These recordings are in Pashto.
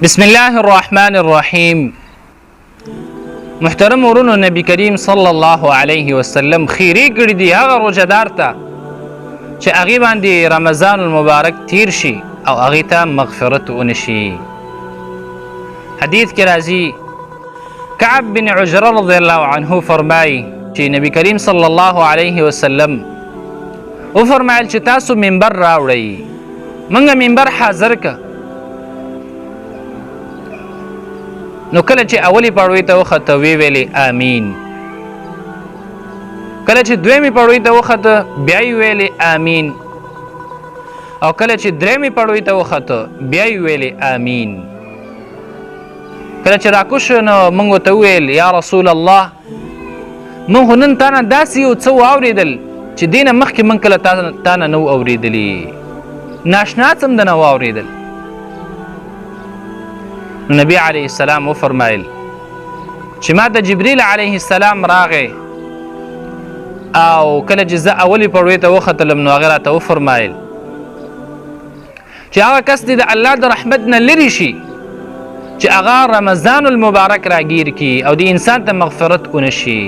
بسم الله الرحمن الرحیم. محترم ورونو، نبی کریم صلی الله علیه وسلم خیری کړی دی هغه روزدار ته چې هغې باندې رمضان المبارک تیر شي او هغې ته مغفرت ونشي. حدیث کې راځي کعب بن عجره رضی الله عنه فرمایي چې نبی کریم صلی الله علیه وسلم وفرمایل چې تاسو منبر راوړئ. موږ منبر حاضر که نو کله چې اولی پړوي ته وخته وی ویلې آمین، کله چې دویمې پړوي ته وخته بیا یې ویلې آمین، او کله چې درېمې پړوي ته وخته بیا یې ویلې آمین. کله چې راکوش نو موږ ورته وویل یا رسول الله، موږ خو نن تا نه داسې یو څه واورېدل چې دې نه مخکې موږ کله تا نه نه و اورېدلي، ناشنا څه هم د نه واورېدل. نبی علیه السلام وفرمایل چې ما ته جبریل علیه السلام راغی او کله چې زه اولې پړوي ته وختلم نو هغه راته وفرمایل چې هغه کس دې د الله د رحمت نه لرې شي چې هغه رمضان المبارک راګیر کي او د انسان ته مغفرت ونشي.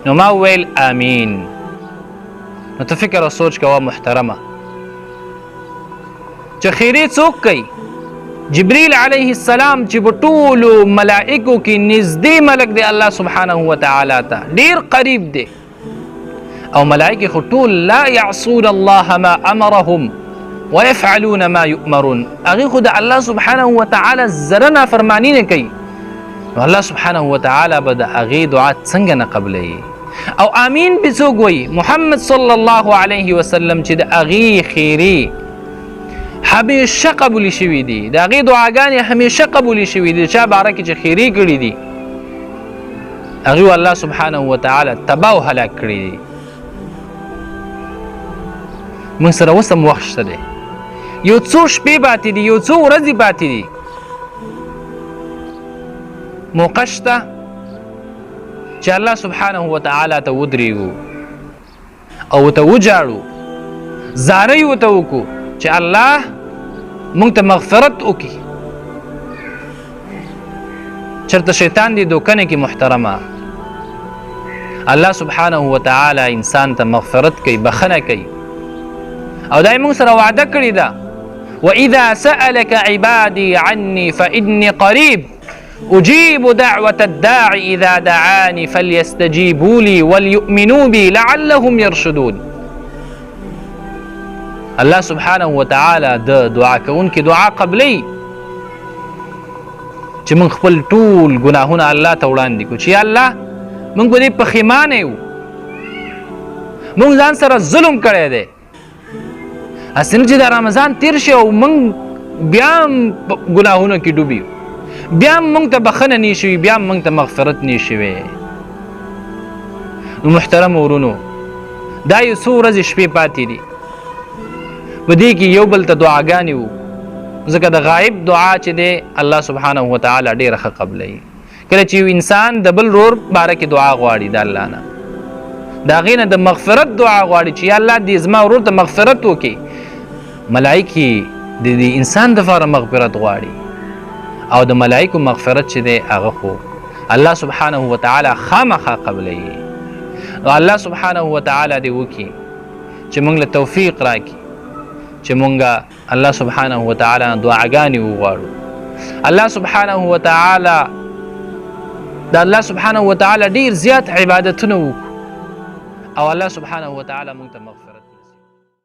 نو ما وویل آمین. نو ته فکر او سوچ کوه محترمه چې خیرې څوک کوي؟ جبریل علیه السلام چې په ټولو ملائکو کې نږدې ملک دی الله سبحانه وتعالی ته ډیر قریب دی، او ملائکې خو ټول لا یعصون الله ما امرهم ويفعلون ما یؤمرون، هغې خو د الله سبحانه وتعالی ذره نافرماني نه کوي. نو الله سبحانه وتعالی به د هغې دعا څنګه نه قبلوي؟ او آمین به څوک وایي؟ محمد صلی الله علیه وسلم چې د هغې خیرې همیشه قبولی شوي دي، د هغې دعاګانې همیشه قبولی شوي دي. چا باره کې چې خیرې کړي دي هغې الله سبحانه وتعالی تباه او هلاک کړي دي. موږ سره اوس هم وخت شته دی، یو څو شپې پاتې دي، یو څو ورځې پاتې دي، موقع شته چې الله سبحانه وتعالی ته ودرېږو او ورته وجاړو، زارۍ ورته وکړو چې الله مونږ ته مغفرت وکړي. چېرته شیطان دې دوکه نه کړي محترمه، الله سبحانه وتعالی انسان ته مغفرت کوي، بخنه کوي، او دا یې مونږ سره وعده کړې ده وَإِذَا سَأَلَكَ عِبَادِي عَنِّي فَإِنِّي قَرِيبٌ أُجِيبُ دَعْوَةَ الدَّاعِ إِذَا دَعَانِ فَلْيَسْتَجِيبُوا لِي وَلْيُؤْمِنُوا بِي لَعَلَّهُمْ يَرْشُدُونَ. الله سبحانه وتعالی د دعا کوونکي دعا قبلی چې موږ خپل ټول ګناهونه الله ته وړاندې کړو چې یا الله موږ په دې پښیمانه یو، موږ ځان سره ظلم کړی دی، اصل چې د رمضان تیر شي او موږ بیا هم ګناهونو کې ډوب یو، بیا هم موږ ته بخښنه نه شوي، بیا هم موږ ته مغفرت نه شوی. نو محترم ورونو، دا یو څو ورځې شپې پاتې دي، په دې کې یو بل ته دعاګانې وو، ځکه د غایب دعا چې دی الله سبحانه وتعالی ډېره ښه قبلوي. کله چې یو انسان د بل ورور باره کې دعا غواړي د الله نه، د هغې نه د مغفرت دعا غواړي چې یا الله دې زما ورور ته مغفرت وکړي، ملایکې د دې انسان دپاره مغفرت غواړي، او د ملایکو مغفرت چې دی هغه خو الله سبحانه وتعالی خامخا قبلوي. نو الله سبحانه وتعالی دې وکړي چې موږ له توفیق راکړي چې مونږه الله سبحانه وتعالی دعاګانې وغواړو، الله سبحانه وتعالی د الله سبحانه وتعالی ډیر زیات عبادتونه وکړو، او الله سبحانه وتعالی مونږ ته مغفرت